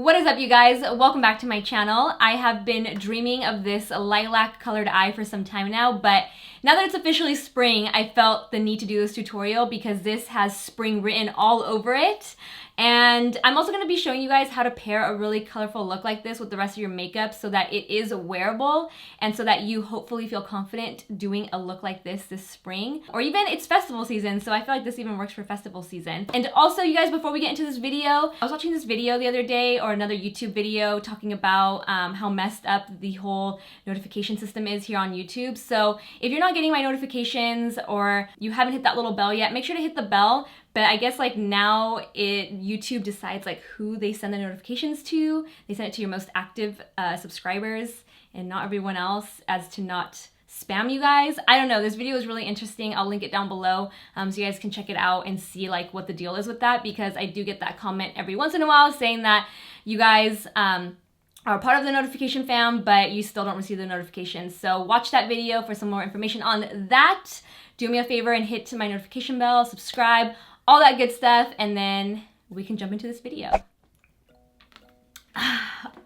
What is up, you guys? Welcome back to my channel. I have been dreaming of this lilac colored eye for some time now, but now that it's officially spring, I felt the need to do this tutorial because this has spring written all over it. And I'm also going to be showing you guys how to pair a really colorful look like this with the rest of your makeup so that it is wearable and so that you hopefully feel confident doing a look like this spring. Or even it's festival season, so I feel like this even works for festival season. And also, you guys, before we get into this video, I was watching this video the other day, or another YouTube video, talking about how messed up the whole notification system is here on YouTube. So if you're not getting my notifications or you haven't hit that little bell yet, make sure to hit the bell. But I guess like now YouTube decides like who they send the notifications to. They send it to your most active subscribers and not everyone else, as to not spam you guys. I don't know, this video is really interesting. I'll link it down below so you guys can check it out and see like what the deal is with that, because I do get that comment every once in a while saying that you guys are part of the notification fam, but you still don't receive the notifications. So watch that video for some more information on that. Do me a favor and hit my notification bell, subscribe, all that good stuff, and then we can jump into this video.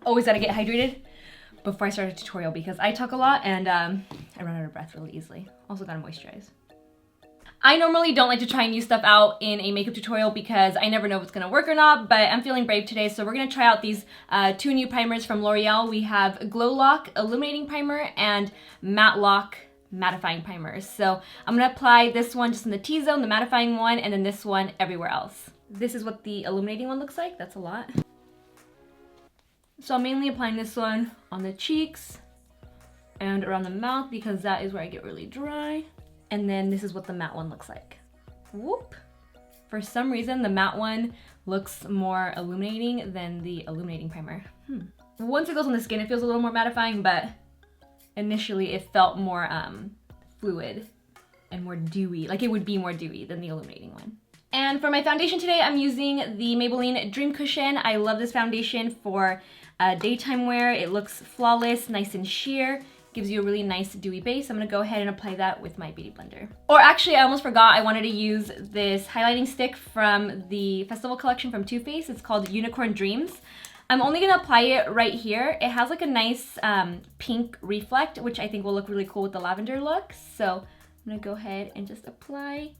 Always gotta get hydrated before I start a tutorial because I talk a lot and I run out of breath really easily. Also gotta moisturize. I normally don't like to try new stuff out in a makeup tutorial because I never know if it's gonna work or not, but I'm feeling brave today, so we're gonna try out these two new primers from L'Oreal. We have Glow Lock Illuminating Primer and Matte Lock Mattifying Primers. So I'm gonna apply this one just in the T-zone, the mattifying one, and then this one everywhere else. This is what the illuminating one looks like. That's a lot. So I'm mainly applying this one on the cheeks and around the mouth because that is where I get really dry. And then this is what the matte one looks like. Whoop! For some reason, the matte one looks more illuminating than the illuminating primer. Once it goes on the skin, it feels a little more mattifying, but initially it felt more fluid and more dewy, like it would be more dewy than the illuminating one. And for my foundation today, I'm using the Maybelline Dream Cushion. I love this foundation for daytime wear. It looks flawless, nice and sheer, gives you a really nice dewy base. I'm gonna go ahead and apply that with my beauty blender. Or actually, I almost forgot, I wanted to use this highlighting stick from the festival collection from Too Faced. It's called Unicorn Dreams. I'm only gonna apply it right here. It has like a nice pink reflect, which I think will look really cool with the lavender look. So I'm gonna go ahead and just apply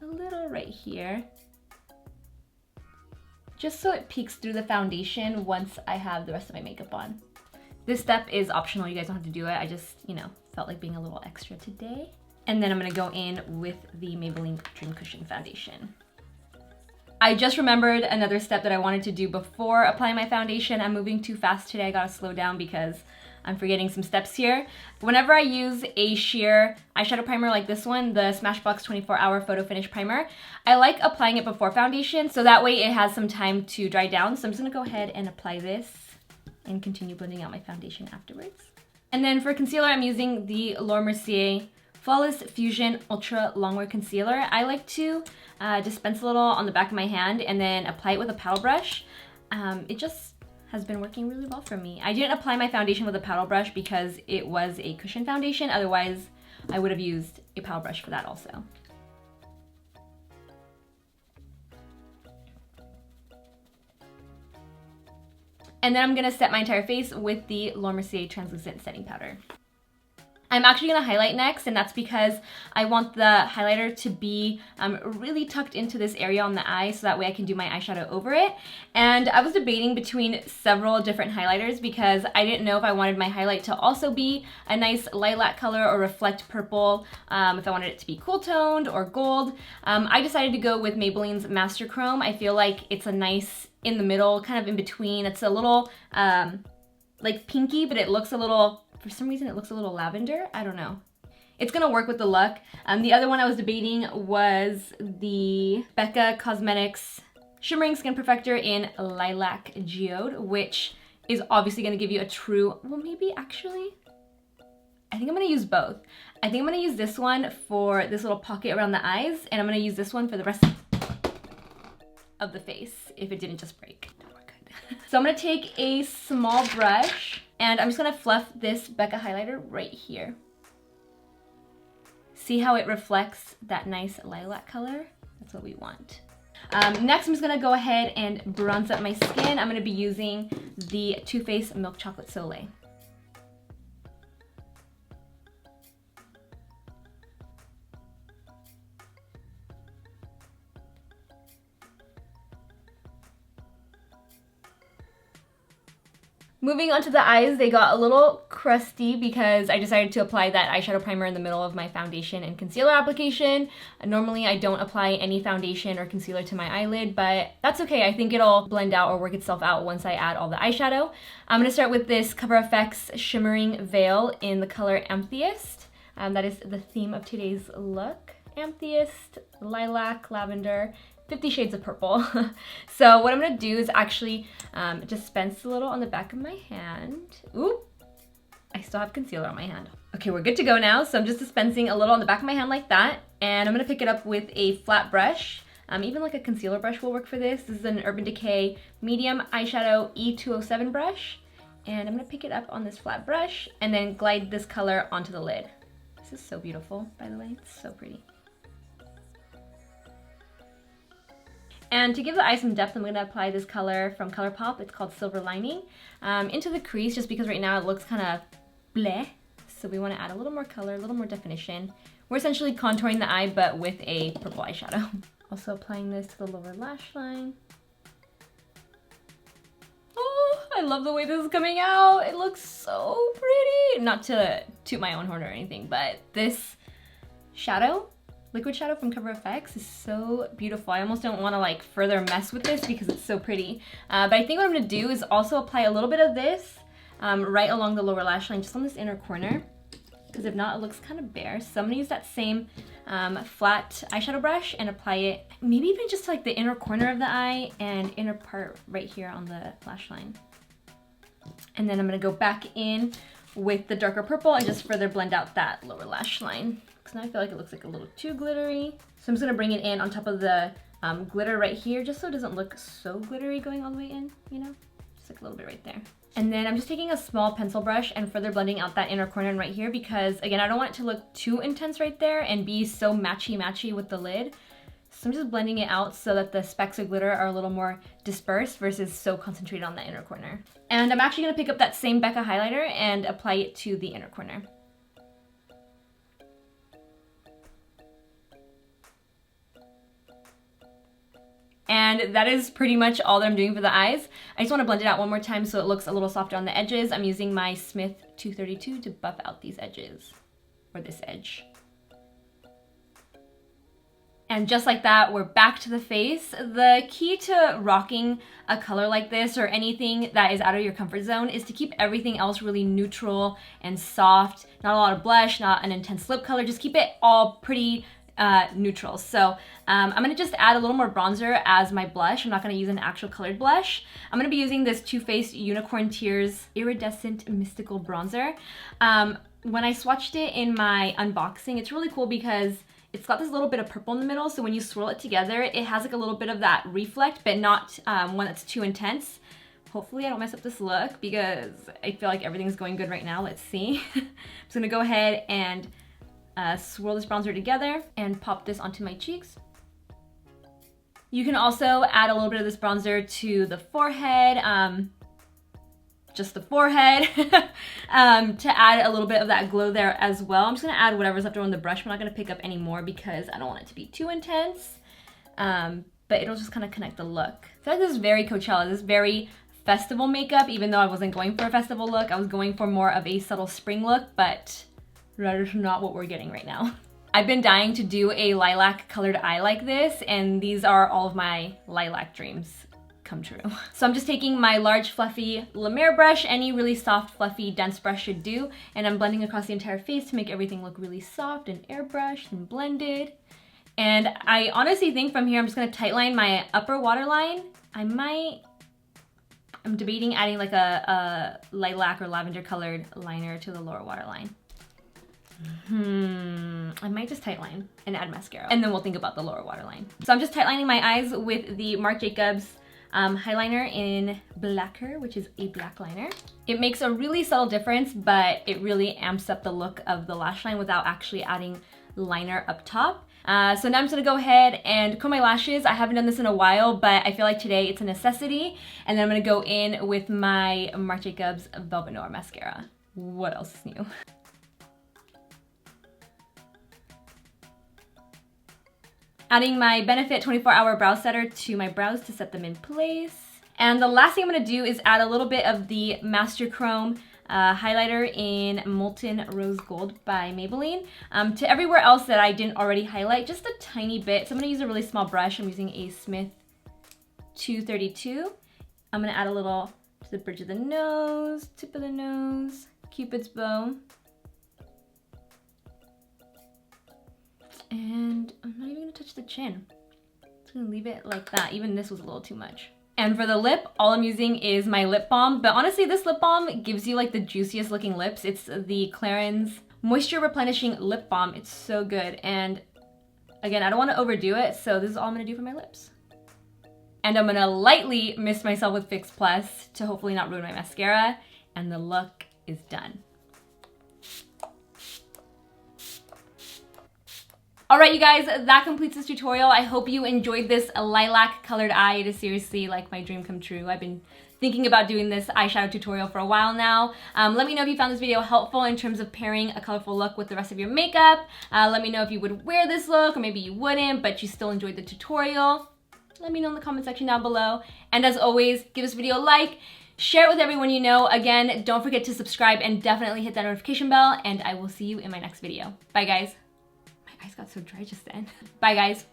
a little right here, just so it peeks through the foundation once I have the rest of my makeup on. This step is optional, you guys don't have to do it. I just, you know, felt like being a little extra today. And then I'm gonna go in with the Maybelline Dream Cushion foundation. I just remembered another step that I wanted to do before applying my foundation. I'm moving too fast today. I gotta slow down because I'm forgetting some steps here. Whenever I use a sheer eyeshadow primer like this one, the Smashbox 24-Hour Photo Finish Primer, I like applying it before foundation so that way it has some time to dry down. So I'm just gonna go ahead and apply this and continue blending out my foundation afterwards. And then for concealer, I'm using the Laura Mercier Flawless Fusion Ultra Longwear Concealer. I like to dispense a little on the back of my hand and then apply it with a paddle brush. It just has been working really well for me. I didn't apply my foundation with a paddle brush because it was a cushion foundation. Otherwise, I would have used a paddle brush for that also. And then I'm gonna set my entire face with the Laura Mercier Translucent Setting Powder. I'm actually gonna highlight next, and that's because I want the highlighter to be really tucked into this area on the eye so that way I can do my eyeshadow over it. And I was debating between several different highlighters because I didn't know if I wanted my highlight to also be a nice lilac color or reflect purple, if I wanted it to be cool toned or gold. I decided to go with Maybelline's Master Chrome. I feel like it's a nice in the middle, kind of in between. It's a little like pinky, but it looks a little, for some reason it looks a little lavender. I don't know. It's gonna work with the look. The other one I was debating was the BECCA Cosmetics Shimmering Skin Perfector in Lilac Geode, which is obviously gonna give you a true, well maybe actually, I think I'm gonna use both. I think I'm gonna use this one for this little pocket around the eyes, and I'm gonna use this one for the rest of the face if it didn't just break. We're good. So I'm gonna take a small brush and I'm just gonna fluff this BECCA highlighter right here. See how it reflects that nice lilac color? That's what we want. Next, I'm just gonna go ahead and bronze up my skin. I'm gonna be using the Too Faced Milk Chocolate Soleil. Moving on to the eyes, they got a little crusty because I decided to apply that eyeshadow primer in the middle of my foundation and concealer application. Normally I don't apply any foundation or concealer to my eyelid, but that's okay. I think it'll blend out or work itself out once I add all the eyeshadow. I'm going to start with this Cover FX Shimmering Veil in the color Amethyst. That is the theme of today's look. Amethyst, lilac, lavender, 50 shades of purple. So what I'm gonna do is actually dispense a little on the back of my hand. Ooh, I still have concealer on my hand. Okay, we're good to go now. So I'm just dispensing a little on the back of my hand like that. And I'm gonna pick it up with a flat brush. Even like a concealer brush will work for this. This is an Urban Decay Medium Eyeshadow E207 brush. And I'm gonna pick it up on this flat brush and then glide this color onto the lid. This is so beautiful, by the way, it's so pretty. And to give the eye some depth, I'm going to apply this color from ColourPop. It's called Silver Lining. Into the crease, just because right now it looks kind of bleh. So we want to add a little more color, a little more definition. We're essentially contouring the eye, but with a purple eyeshadow. Also applying this to the lower lash line. Oh, I love the way this is coming out. It looks so pretty. Not to toot my own horn or anything, but this shadow, liquid shadow from Cover FX is so beautiful. I almost don't want to like further mess with this because it's so pretty. But I think what I'm going to do is also apply a little bit of this right along the lower lash line, just on this inner corner. Because if not, it looks kind of bare. So I'm going to use that same flat eyeshadow brush and apply it maybe even just to like the inner corner of the eye and inner part right here on the lash line. And then I'm going to go back in with the darker purple and just further blend out that lower lash line. Because now I feel like it looks like a little too glittery. So I'm just going to bring it in on top of the glitter right here, just so it doesn't look so glittery going all the way in, you know? Just like a little bit right there. And then I'm just taking a small pencil brush and further blending out that inner corner right here because, again, I don't want it to look too intense right there and be so matchy-matchy with the lid. So I'm just blending it out so that the specks of glitter are a little more dispersed versus so concentrated on that inner corner. And I'm actually going to pick up that same BECCA highlighter and apply it to the inner corner. And that is pretty much all that I'm doing for the eyes. I just want to blend it out one more time so it looks a little softer on the edges. I'm using my Smith 232 to buff out these edges, or this edge. And just like that, we're back to the face. The key to rocking a color like this or anything that is out of your comfort zone is to keep everything else really neutral and soft. Not a lot of blush, not an intense lip color. Just keep it all pretty neutral. So I'm going to just add a little more bronzer as my blush. I'm not going to use an actual colored blush. I'm going to be using this Too Faced Unicorn Tears Iridescent Mystical Bronzer. When I swatched it in my unboxing, it's really cool because it's got this little bit of purple in the middle, so when you swirl it together, it has like a little bit of that reflect, but not one that's too intense. Hopefully I don't mess up this look because I feel like everything's going good right now. Let's see. I'm just going to go ahead and swirl this bronzer together and pop this onto my cheeks. You can also add a little bit of this bronzer to the forehead, just the forehead, to add a little bit of that glow there as well. I'm just going to add whatever's left over on the brush. I'm not going to pick up any more because I don't want it to be too intense, but it'll just kind of connect the look. So this is very Coachella. This is very festival makeup, even though I wasn't going for a festival look. I was going for more of a subtle spring look, but that is not what we're getting right now. I've been dying to do a lilac colored eye like this, and these are all of my lilac dreams come true. So I'm just taking my large fluffy La Mer brush, any really soft fluffy dense brush should do, and I'm blending across the entire face to make everything look really soft and airbrushed and blended. And I honestly think from here I'm just going to tightline my upper waterline. I'm debating adding like a lilac or lavender colored liner to the lower waterline. I might just tightline and add mascara, and then we'll think about the lower waterline. So I'm just tightlining my eyes with the Marc Jacobs highliner in BLACQUER, which is a black liner. It makes a really subtle difference, but it really amps up the look of the lash line without actually adding liner up top. So now I'm just gonna go ahead and comb my lashes. I haven't done this in a while, but I feel like today it's a necessity. And then I'm gonna go in with my Marc Jacobs Velvet Noir mascara. What else is new? Adding my Benefit 24-Hour Brow Setter to my brows to set them in place. And the last thing I'm gonna do is add a little bit of the Master Chrome highlighter in Molten Rose Gold by Maybelline. To everywhere else that I didn't already highlight, just a tiny bit. So I'm gonna use a really small brush. I'm using a Smith 232. I'm gonna add a little to the bridge of the nose, tip of the nose, Cupid's bow. And I'm not even gonna touch the chin. I'm just gonna leave it like that. Even this was a little too much. And for the lip, all I'm using is my lip balm. But honestly, this lip balm gives you like the juiciest looking lips. It's the CLARINS Moisture Replenishing Lip Balm. It's so good. And again, I don't wanna overdo it, so this is all I'm gonna do for my lips. And I'm gonna lightly mist myself with Fix Plus to hopefully not ruin my mascara. And the look is done. Alright you guys, that completes this tutorial. I hope you enjoyed this lilac colored eye. It is seriously like my dream come true. I've been thinking about doing this eyeshadow tutorial for a while now. Let me know if you found this video helpful in terms of pairing a colorful look with the rest of your makeup. Let me know if you would wear this look, or maybe you wouldn't, but you still enjoyed the tutorial. Let me know in the comment section down below. And as always, give this video a like, share it with everyone you know. Again, don't forget to subscribe and definitely hit that notification bell, and I will see you in my next video. Bye guys. My eyes got so dry just then. Bye guys.